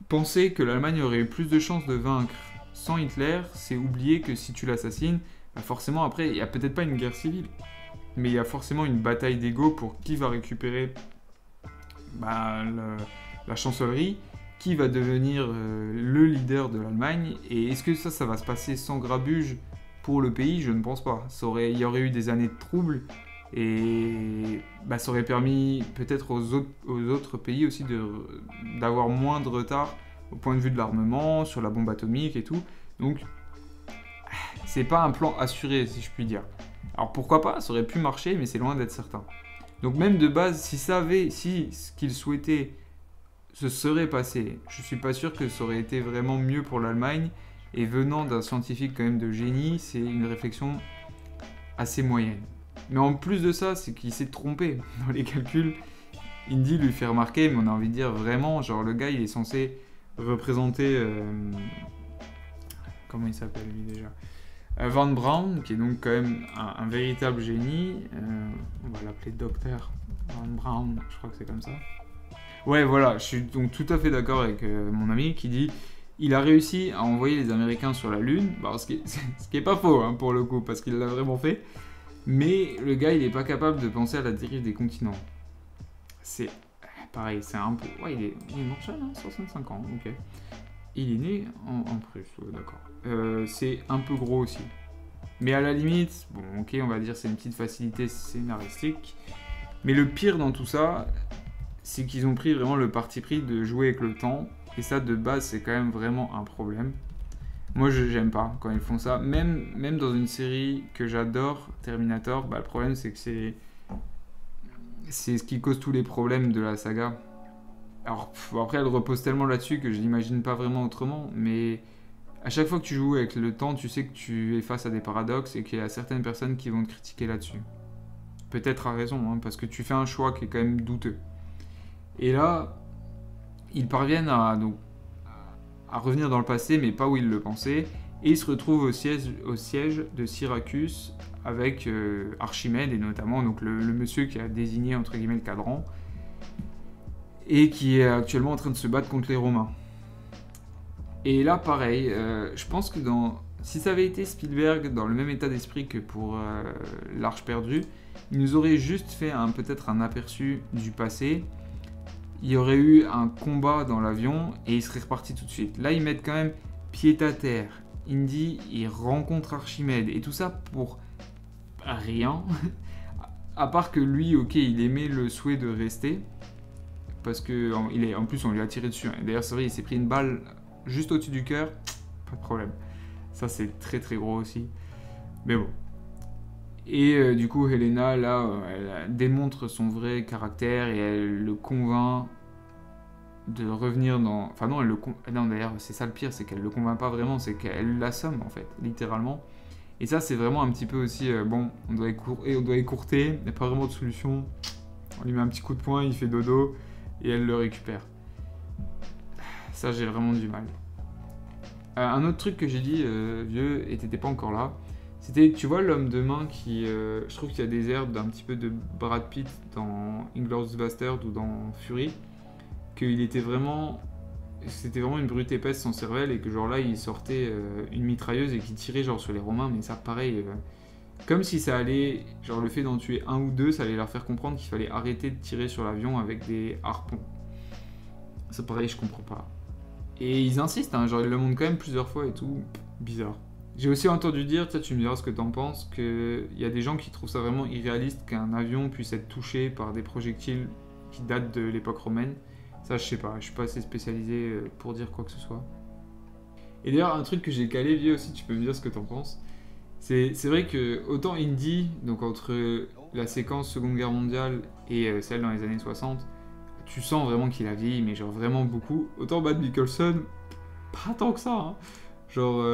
penser que l'Allemagne aurait eu plus de chances de vaincre sans Hitler, c'est oublier que si tu l'assassines, bah forcément après, il n'y a peut-être pas une guerre civile, mais il y a forcément une bataille d'ego pour qui va récupérer la chancellerie, qui va devenir le leader de l'Allemagne, et est-ce que ça va se passer sans grabuge pour le pays? Je ne pense pas. Il y aurait eu des années de troubles, et ça aurait permis peut-être aux autres pays aussi d'avoir moins de retard au point de vue de l'armement, sur la bombe atomique et tout. Donc, c'est pas un plan assuré, si je puis dire. Alors pourquoi pas, ça aurait pu marcher, mais c'est loin d'être certain. Donc même de base, si ce qu'il souhaitait se serait passé, je suis pas sûr que ça aurait été vraiment mieux pour l'Allemagne, et venant d'un scientifique quand même de génie, c'est une réflexion assez moyenne. Mais en plus de ça, c'est qu'il s'est trompé dans les calculs. Indy lui fait remarquer, mais on a envie de dire vraiment, genre le gars il est censé représenter... comment il s'appelle lui déjà, Von Braun, qui est donc quand même un véritable génie. On va l'appeler Docteur Von Braun, je crois que c'est comme ça. Ouais, voilà, je suis donc tout à fait d'accord avec mon ami qui dit il a réussi à envoyer les Américains sur la Lune, ce qui est pas faux hein, pour le coup, parce qu'il l'a vraiment fait. Mais le gars, il est pas capable de penser à la dérive des continents. C'est pareil, c'est un peu... Ouais, il est mort jeune, hein, 65 ans, ok. Il est né en Prusse, d'accord. C'est un peu gros aussi. Mais à la limite, bon, ok, on va dire c'est une petite facilité scénaristique. Mais le pire dans tout ça, c'est qu'ils ont pris vraiment le parti pris de jouer avec le temps. Et ça, de base, c'est quand même vraiment un problème. Moi, j'aime pas quand ils font ça. Même dans une série que j'adore, Terminator, bah, le problème, c'est que c'est ce qui cause tous les problèmes de la saga. Alors, après, elle repose tellement là-dessus que je l'imagine pas vraiment autrement. Mais à chaque fois que tu joues avec le temps, tu sais que tu es face à des paradoxes et qu'il y a certaines personnes qui vont te critiquer là-dessus. Peut-être à raison, hein, parce que tu fais un choix qui est quand même douteux. Et là, ils parviennent donc, à revenir dans le passé, mais pas où ils le pensaient. Et ils se retrouvent au siège de Syracuse avec Archimède, et notamment donc, le monsieur qui a désigné entre guillemets le cadran, et qui est actuellement en train de se battre contre les Romains. Et là, pareil, je pense que si ça avait été Spielberg dans le même état d'esprit que pour l'Arche perdue, il nous aurait juste fait peut-être un aperçu du passé. Il y aurait eu un combat dans l'avion et il serait reparti tout de suite. Là, ils mettent quand même pied à terre. Indy, il rencontre Archimède et tout ça pour rien. À part que lui, ok, il aimait le souhait de rester parce que en plus on lui a tiré dessus. D'ailleurs, c'est vrai, il s'est pris une balle juste au-dessus du cœur. Pas de problème. Ça, c'est très très gros aussi. Mais bon. Et du coup, Helena, là, elle démontre son vrai caractère et elle le convainc de revenir dans... Enfin non, non d'ailleurs, c'est ça le pire, c'est qu'elle le convainc pas vraiment, c'est qu'elle l'assomme, en fait, littéralement. Et ça, c'est vraiment un petit peu aussi, bon, on doit écourter, il n'y a pas vraiment de solution. On lui met un petit coup de poing, il fait dodo, et elle le récupère. Ça, j'ai vraiment du mal. Un autre truc que j'ai dit, vieux, et t'étais pas encore là, c'était, tu vois, l'homme de main qui... je trouve qu'il y a des airs d'un petit peu de Brad Pitt dans Inglourious Basterds ou dans Fury, qu'il était vraiment... C'était vraiment une brute épaisse son cervelle, et que genre là, il sortait une mitrailleuse et qu'il tirait genre sur les Romains, mais ça, pareil... comme si ça allait... Genre le fait d'en tuer un ou deux, ça allait leur faire comprendre qu'il fallait arrêter de tirer sur l'avion avec des harpons. Ça, pareil, je comprends pas. Et ils insistent, hein, genre ils le montrent quand même plusieurs fois et tout. Bizarre. J'ai aussi entendu dire, tu me diras ce que t'en penses, qu'il y a des gens qui trouvent ça vraiment irréaliste qu'un avion puisse être touché par des projectiles qui datent de l'époque romaine. Ça, je sais pas, je suis pas assez spécialisé pour dire quoi que ce soit. Et d'ailleurs, un truc que j'ai calé, vieux aussi, tu peux me dire ce que t'en penses. C'est vrai que autant Indy, donc entre la séquence Seconde Guerre mondiale et celle dans les années 60, tu sens vraiment qu'il a vieilli, mais genre vraiment beaucoup. Autant Mads Mikkelsen, pas tant que ça, hein. Genre,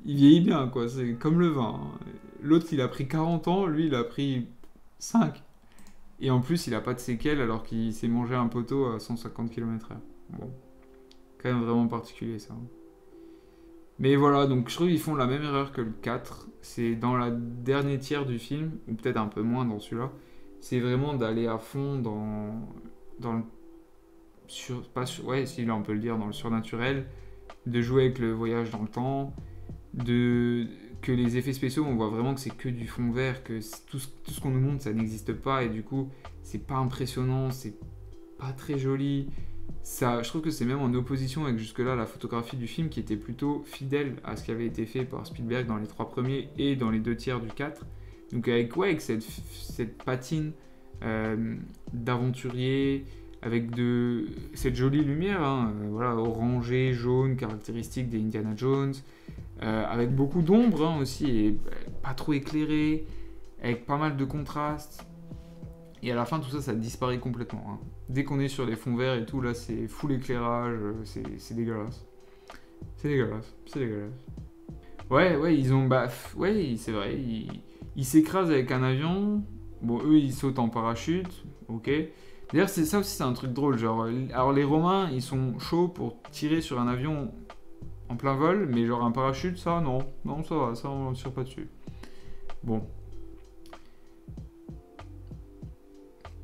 il vieillit bien, quoi. C'est comme le vin, hein. L'autre, il a pris 40 ans, lui, il a pris 5. Et en plus, il a pas de séquelles alors qu'il s'est mangé un poteau à 150 km/h. Bon, quand même vraiment particulier, ça. Mais voilà, donc je trouve qu'ils font la même erreur que le 4. C'est dans la dernière tiers du film, ou peut-être un peu moins dans celui-là. C'est vraiment d'aller à fond dans le... ouais, si là on peut le dire, dans le surnaturel, de jouer avec le voyage dans le temps, que les effets spéciaux, on voit vraiment que c'est que du fond vert, que tout ce qu'on nous montre, ça n'existe pas, et du coup, c'est pas impressionnant, c'est pas très joli. Ça, je trouve que c'est même en opposition avec jusque-là la photographie du film qui était plutôt fidèle à ce qui avait été fait par Spielberg dans les 3 premiers et dans les 2 tiers du 4. Donc avec cette patine d'aventurier, avec cette jolie lumière, hein, voilà, orangée, jaune, caractéristique des Indiana Jones, avec beaucoup d'ombre, hein, aussi, et pas trop éclairé, avec pas mal de contrastes. Et à la fin, tout ça, ça disparaît complètement, hein. Dès qu'on est sur les fonds verts et tout, là, c'est full éclairage, c'est dégueulasse. C'est dégueulasse, c'est dégueulasse. Ouais, ils ont... ouais, c'est vrai, ils s'écrasent avec un avion. Bon, eux, ils sautent en parachute, ok. D'ailleurs, ça aussi, c'est un truc drôle, genre... Alors, les Romains, ils sont chauds pour tirer sur un avion en plein vol, mais genre un parachute, ça, non. Non, ça va, ça, on ne tire pas dessus. Bon.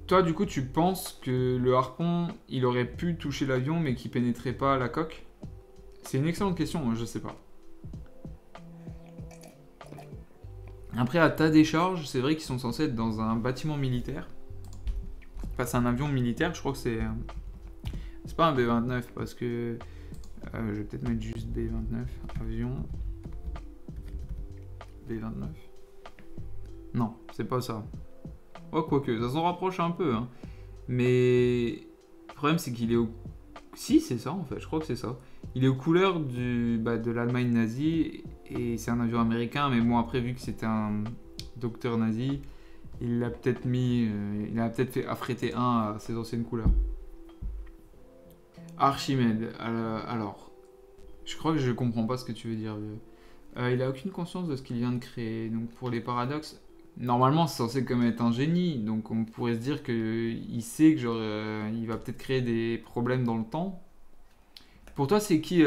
Toi, du coup, tu penses que le harpon, il aurait pu toucher l'avion, mais qu'il pénétrait pas la coque? C'est une excellente question, moi, je sais pas. Après, à ta décharge, c'est vrai qu'ils sont censés être dans un bâtiment militaire. Enfin, c'est un avion militaire, je crois que c'est... C'est pas un B-29, parce que... je vais peut-être mettre juste B-29, avion... B29. Non, c'est pas ça. Oh, quoique, ça s'en rapproche un peu, hein. Mais le problème, c'est qu'il est au... Si, c'est ça, en fait, je crois que c'est ça. Il est aux couleurs de l'Allemagne nazie, et c'est un avion américain, mais bon, après, vu que c'était un docteur nazi, il l'a peut-être mis... il a peut-être fait affréter un à ses anciennes couleurs. Archimède, alors... Je crois que je comprends pas ce que tu veux dire. Il a aucune conscience de ce qu'il vient de créer. Donc pour les paradoxes, normalement c'est censé comme être un génie. Donc on pourrait se dire qu'il sait que genre, il va peut-être créer des problèmes dans le temps. Pour toi, c'est qui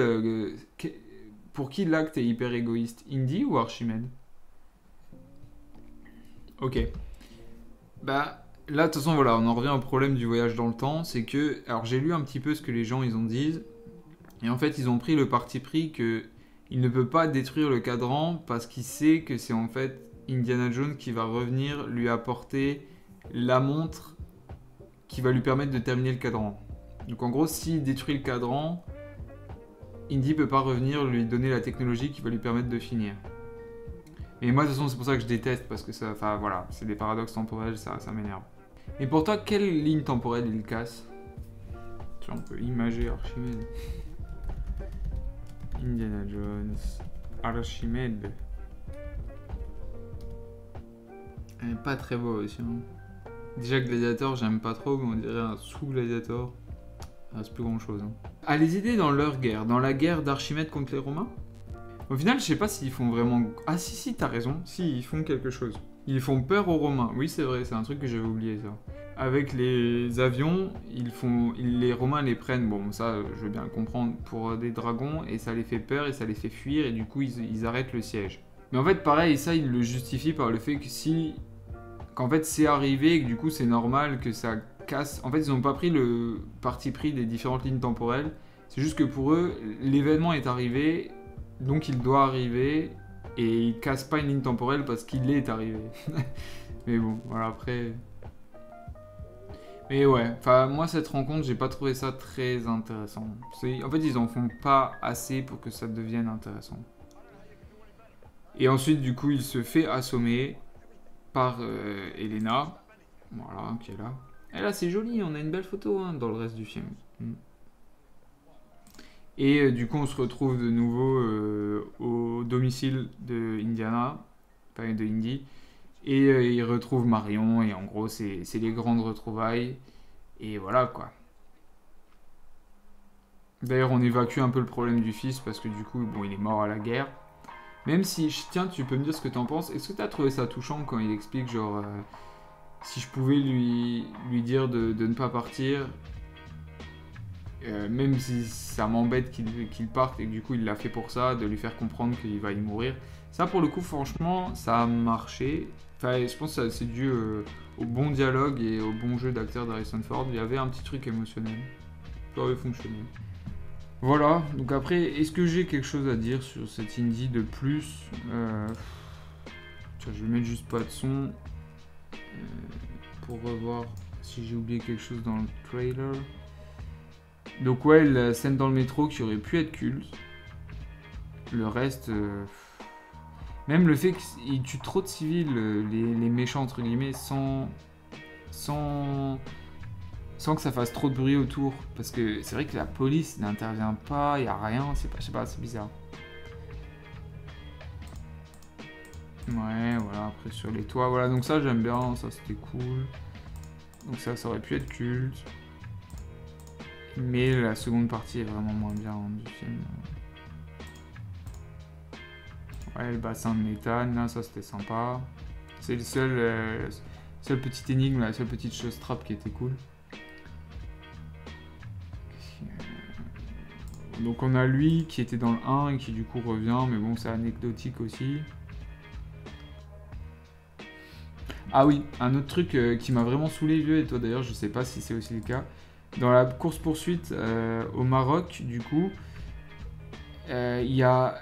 pour qui l'acte est hyper égoïste, Indy ou Archimède? Ok. Bah là, de toute façon, voilà, on en revient au problème du voyage dans le temps. C'est que, alors j'ai lu un petit peu ce que les gens ils en disent. Et en fait, ils ont pris le parti pris que il ne peut pas détruire le cadran parce qu'il sait que c'est en fait Indiana Jones qui va revenir lui apporter la montre qui va lui permettre de terminer le cadran. Donc en gros, s'il détruit le cadran, Indy peut pas revenir lui donner la technologie qui va lui permettre de finir. Et moi, de toute façon, c'est pour ça que je déteste parce que ça, enfin voilà, c'est des paradoxes temporels, ça m'énerve. Et pour toi, quelle ligne temporelle il casse? Tu vois, on peut imager Archimède. Indiana Jones, Archimède. Elle est pas très beau aussi. Hein. Déjà Gladiator, j'aime pas trop, mais on dirait un sous-Gladiator. Il reste plus grand chose. Hein. À les aider dans leur guerre, dans la guerre d'Archimède contre les Romains. Au final, je sais pas s'ils font vraiment. Ah si, t'as raison. Si, ils font quelque chose. Ils font peur aux Romains. Oui, c'est vrai, c'est un truc que j'avais oublié ça. Avec les avions, les Romains les prennent, bon ça je veux bien le comprendre, pour des dragons, et ça les fait peur et ça les fait fuir, et du coup ils arrêtent le siège. Mais en fait pareil, ça ils le justifient par le fait que qu'en fait c'est arrivé et que du coup c'est normal que ça casse. En fait ils n'ont pas pris le parti pris des différentes lignes temporelles, c'est juste que pour eux l'événement est arrivé, donc il doit arriver, et ils cassent pas une ligne temporelle parce qu'il est arrivé. Mais bon, voilà après... Mais ouais, enfin moi cette rencontre, j'ai pas trouvé ça très intéressant. En fait, ils en font pas assez pour que ça devienne intéressant. Et ensuite, du coup, il se fait assommer par Elena, voilà, qui est là. Et là, c'est joli, on a une belle photo hein, dans le reste du film. Et du coup, on se retrouve de nouveau au domicile de Indiana, enfin de Indy. Et il retrouve Marion, et en gros, c'est les grandes retrouvailles. Et voilà, quoi. D'ailleurs, on évacue un peu le problème du fils, parce que du coup, bon, il est mort à la guerre. Même si, tiens, tu peux me dire ce que t'en penses. Est-ce que t'as trouvé ça touchant quand il explique, genre, si je pouvais lui dire de ne pas partir, même si ça m'embête qu'il parte, et que du coup, il l'a fait pour ça, de lui faire comprendre qu'il va y mourir. Ça, pour le coup, franchement, ça a marché. Enfin, je pense que c'est dû au bon dialogue et au bon jeu d'acteur d'Harrison Ford. Il y avait un petit truc émotionnel. Ça avait fonctionné. Voilà, donc après, est-ce que j'ai quelque chose à dire sur cette indie de plus Tiens, je vais mettre juste pas de son pour revoir si j'ai oublié quelque chose dans le trailer. Donc ouais, la scène dans le métro qui aurait pu être culte. Le reste... Même le fait qu'ils tuent trop de civils, les méchants entre guillemets, sans que ça fasse trop de bruit autour. Parce que c'est vrai que la police n'intervient pas, il n'y a rien, je sais pas, c'est bizarre. Ouais, voilà, après sur les toits, voilà, donc ça j'aime bien, ça c'était cool. Donc ça aurait pu être culte. Mais la seconde partie est vraiment moins bien du film. Ouais, le bassin de méthane, là, ça c'était sympa. C'est le seul petit énigme, la seule petite chose trap qui était cool. Donc on a lui qui était dans le 1 et qui du coup revient, mais bon c'est anecdotique aussi. Ah oui, un autre truc qui m'a vraiment saoulé vieux, et toi d'ailleurs je sais pas si c'est aussi le cas. Dans la course-poursuite au Maroc, du coup, il y a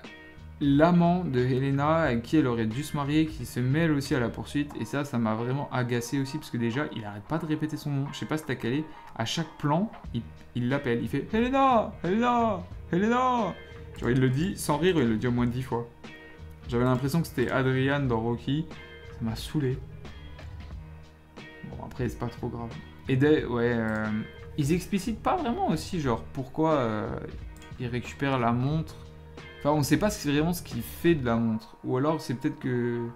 l'amant de Helena avec qui elle aurait dû se marier qui se mêle aussi à la poursuite, et ça m'a vraiment agacé aussi parce que déjà il arrête pas de répéter son nom. Je sais pas si t'as calé, à chaque plan il l'appelle, il fait Helena, Helena, Helena. Genre il le dit sans rire, il le dit au moins 10 fois. J'avais l'impression que c'était Adrian dans Rocky. Ça m'a saoulé. Bon, après, c'est pas trop grave. Et ils explicitent pas vraiment aussi, genre, pourquoi il récupère la montre. Enfin, on sait pas vraiment ce qu'il fait de la montre. Ou alors, c'est peut-être que...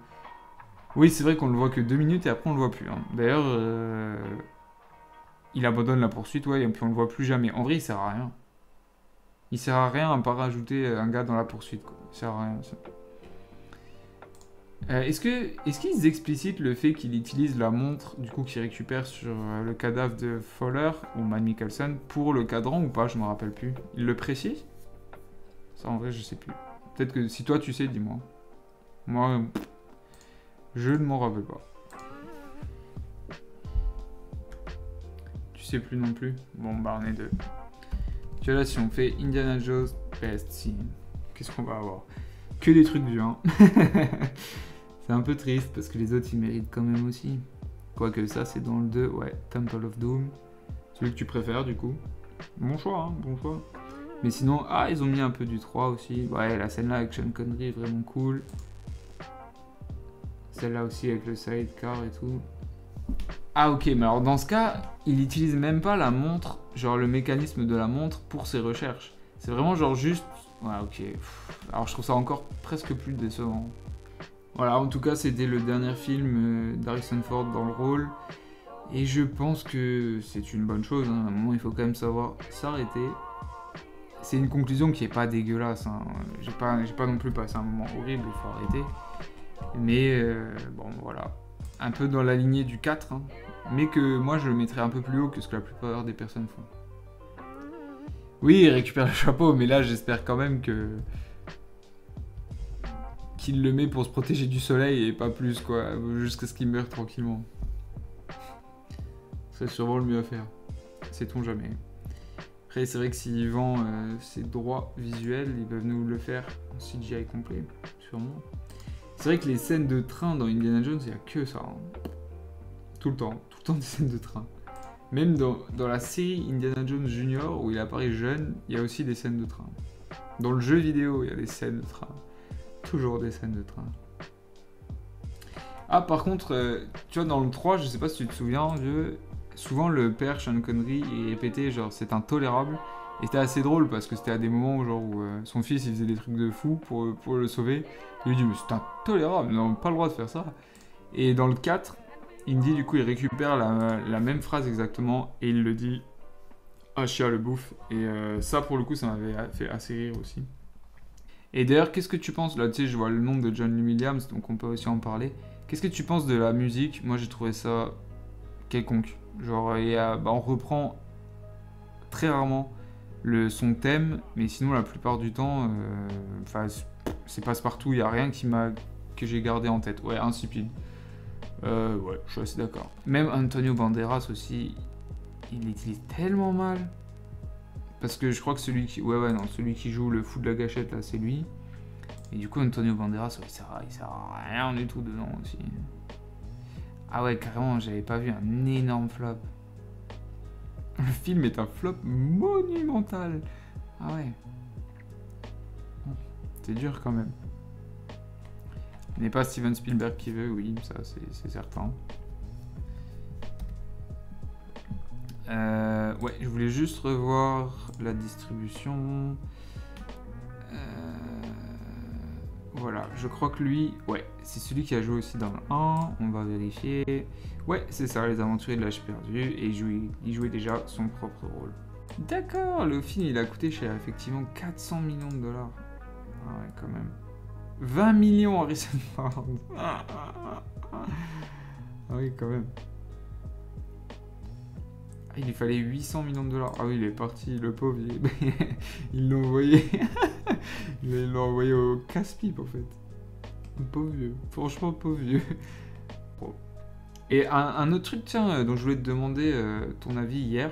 Oui, c'est vrai qu'on le voit que 2 minutes et après, on le voit plus. Hein. D'ailleurs, il abandonne la poursuite, ouais, et puis on le voit plus jamais. En vrai, il sert à rien. Il sert à rien à part rajouter un gars dans la poursuite, quoi. Il sert à rien, ça. Est-ce qu'ils explicitent le fait qu'il utilise la montre du coup qu'il récupère sur le cadavre de Fowler ou Matt Mikkelsen pour le cadran ou pas? Je me rappelle plus. Ils le précisent? Ça en vrai je sais plus. Peut-être que si toi tu sais, dis-moi. Moi, je ne m'en rappelle pas. Tu sais plus non plus? Bon bah on est deux. Tu vois là si on fait Indiana Jones Best Scene, qu'est-ce qu'on va avoir? Que des trucs vieux hein. C'est un peu triste parce que les autres ils méritent quand même aussi. Quoique ça c'est dans le 2, ouais, Temple of Doom. Celui que tu préfères du coup. Bon choix, hein, bon choix. Mais sinon, ils ont mis un peu du 3 aussi. Ouais, la scène là avec Sean Connery est vraiment cool. Celle-là aussi avec le sidecar et tout. Ah ok, mais alors dans ce cas, il utilise même pas la montre, genre le mécanisme de la montre pour ses recherches. C'est vraiment genre juste... Ouais ok, alors je trouve ça encore presque plus décevant. Voilà, en tout cas, c'était le dernier film d'Harrison Ford dans le rôle. Et je pense que c'est une bonne chose. Hein. À un moment, il faut quand même savoir s'arrêter. C'est une conclusion qui est pas dégueulasse. Hein. J'ai pas non plus passé un moment horrible, il faut arrêter. Mais bon, voilà. Un peu dans la lignée du 4. Hein. Mais que moi, je le mettrais un peu plus haut que ce que la plupart des personnes font. Oui, il récupère le chapeau, mais là, j'espère quand même qu'il le met pour se protéger du soleil et pas plus, quoi, jusqu'à ce qu'il meure tranquillement. C'est sûrement le mieux à faire. Sait-on jamais. Après, c'est vrai que s'il vend ses droits visuels, ils peuvent nous le faire en CGI complet, sûrement. C'est vrai que les scènes de train dans Indiana Jones, il n'y a que ça. Hein. Tout le temps des scènes de train. Même dans la série Indiana Jones Junior, où il apparaît jeune, il y a aussi des scènes de train. Dans le jeu vidéo, il y a des scènes de train. Toujours des scènes de train. Ah, par contre, tu vois, dans le 3, je sais pas si tu te souviens, vieux, souvent le père Sean Connery est répété, genre, c'est intolérable. Et c'était assez drôle parce que c'était à des moments où, genre, où son fils il faisait des trucs de fou pour le sauver. Il lui dit, mais c'est intolérable, on n'a pas le droit de faire ça. Et dans le 4, Indy, du coup, il récupère la même phrase exactement et il le dit à Shia le bouffe. Et ça, pour le coup, ça m'avait fait assez rire aussi. Et d'ailleurs, qu'est-ce que tu penses? Là, tu sais, je vois le nom de John Williams, donc on peut aussi en parler. Qu'est-ce que tu penses de la musique? Moi, j'ai trouvé ça quelconque. Genre, on reprend très rarement son thème, mais sinon, la plupart du temps, c'est passe-partout, il n'y a rien que j'ai gardé en tête. Ouais, insipide. Ouais, je suis assez d'accord. Même Antonio Banderas aussi, il l'utilise tellement mal. Parce que je crois que celui qui joue le fou de la gâchette, là, c'est lui. Et du coup, Antonio Banderas, il sert à rien du tout dedans aussi. Ah ouais, carrément, j'avais pas vu un énorme flop. Le film est un flop monumental. Ah ouais. C'est dur quand même. N'est pas Steven Spielberg qui veut, oui, ça c'est certain. Ouais, je voulais juste revoir la distribution. Voilà, je crois que lui, ouais, c'est celui qui a joué aussi dans le 1, on va vérifier. Ouais, c'est ça, Les Aventuriers de l'Âge perdu, et il jouait déjà son propre rôle. D'accord, le film il a coûté cher, effectivement 400 millions de dollars. Ah ouais, quand même. 20 millions Harrison Ford. Ah oui, quand même. Il lui fallait 800 millions de dollars. Ah oui, il est parti, le pauvre. Ils l'ont envoyé. Ils l'ont envoyé au casse-pipe, en fait. Pauvre vieux. Franchement, pauvre vieux. Et un autre truc, tiens, dont je voulais te demander ton avis hier,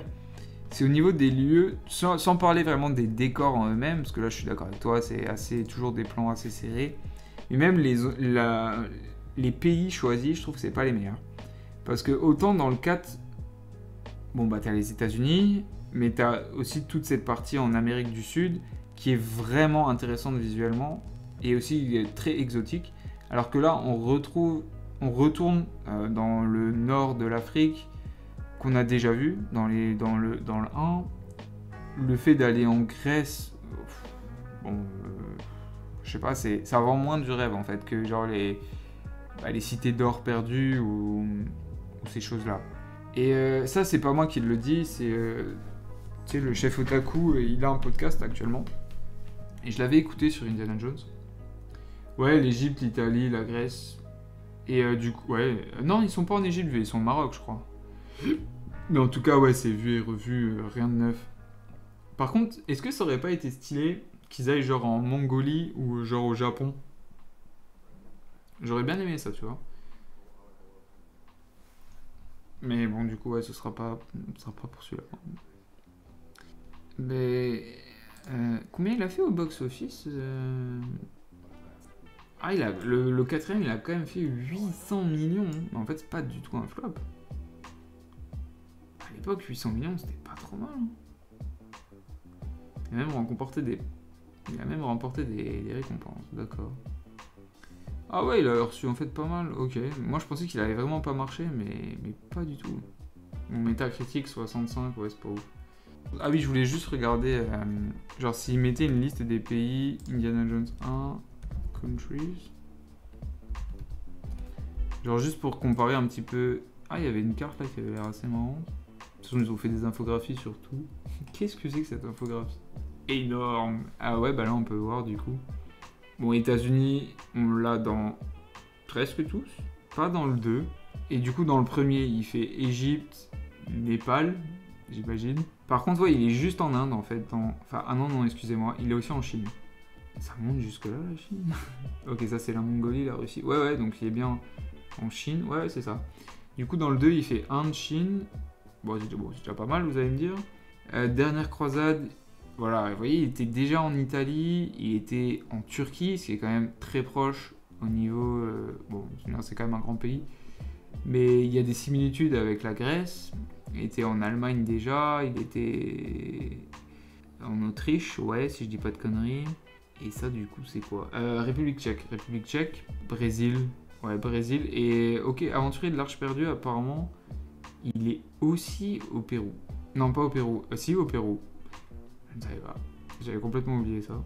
c'est au niveau des lieux, sans parler vraiment des décors en eux-mêmes, parce que là, je suis d'accord avec toi, c'est toujours des plans assez serrés. Mais même les pays choisis, je trouve que c'est pas les meilleurs. Parce que autant dans le 4... Bon, bah, t'as les États-Unis, mais t'as aussi toute cette partie en Amérique du Sud qui est vraiment intéressante visuellement. et aussi il est très exotique. Alors que là, on retourne dans le nord de l'Afrique qu'on a déjà vu dans le 1. Le fait d'aller en Grèce, bon, je sais pas, ça vend moins du rêve en fait que genre les cités d'or perdues ou ces choses-là. Et ça, c'est pas moi qui le dis, c'est tu sais, le chef otaku, il a un podcast actuellement. Et je l'avais écouté sur Indiana Jones. Ouais, l'Égypte, l'Italie, la Grèce. Et du coup, ouais. Non, ils sont pas en Égypte, ils sont au Maroc, je crois. Mais en tout cas, ouais, c'est vu et revu, rien de neuf. Par contre, est-ce que ça aurait pas été stylé qu'ils aillent genre en Mongolie ou genre au Japon? J'aurais bien aimé ça, tu vois. Mais bon, du coup, ouais, ce sera pas pour celui-là. Mais combien il a fait au box-office Ah, le quatrième, il a quand même fait 800 millions. Mais en fait, c'est pas du tout un flop. À l'époque, 800 millions, c'était pas trop mal. Il a même remporté des récompenses, d'accord. Ah ouais, il a reçu en fait pas mal, ok. Moi, je pensais qu'il avait vraiment pas marché, mais pas du tout. Mon Metacritic 65, ouais, c'est pas ouf. Ah oui, je voulais juste regarder, genre s'il mettait une liste des pays, Indiana Jones 1, Countries. Genre juste pour comparer un petit peu. Ah, il y avait une carte là qui avait l'air assez marrante. De toute façon, ils ont fait des infographies sur tout. Qu'est-ce que c'est que cette infographie? Énorme. Ah ouais, bah là on peut voir du coup. Bon, États-Unis, on l'a dans presque tous, pas dans le 2. Et du coup, dans le premier, il fait Égypte, Népal, j'imagine. Par contre, ouais, il est juste en Inde en fait. Enfin, ah non, excusez-moi, il est aussi en Chine. Ça monte jusque-là, la Chine. Ok, ça c'est la Mongolie, la Russie. Ouais, donc il est bien en Chine. Ouais, c'est ça. Du coup, dans le 2, il fait Inde, Chine. Bon, c'est déjà pas mal, vous allez me dire. Dernière croisade, voilà, vous voyez, il était déjà en Italie, il était en Turquie, ce qui est quand même très proche au niveau... bon, c'est quand même un grand pays. Mais il y a des similitudes avec la Grèce. Il était en Allemagne déjà, il était en Autriche, ouais, si je dis pas de conneries. Et ça, du coup, c'est quoi? République tchèque, Brésil, ouais, Brésil. Et ok, aventurier de l'Arche perdue, apparemment, il est aussi au Pérou. Non, pas au Pérou, si, au Pérou. Je ne savais pas. J'avais complètement oublié ça.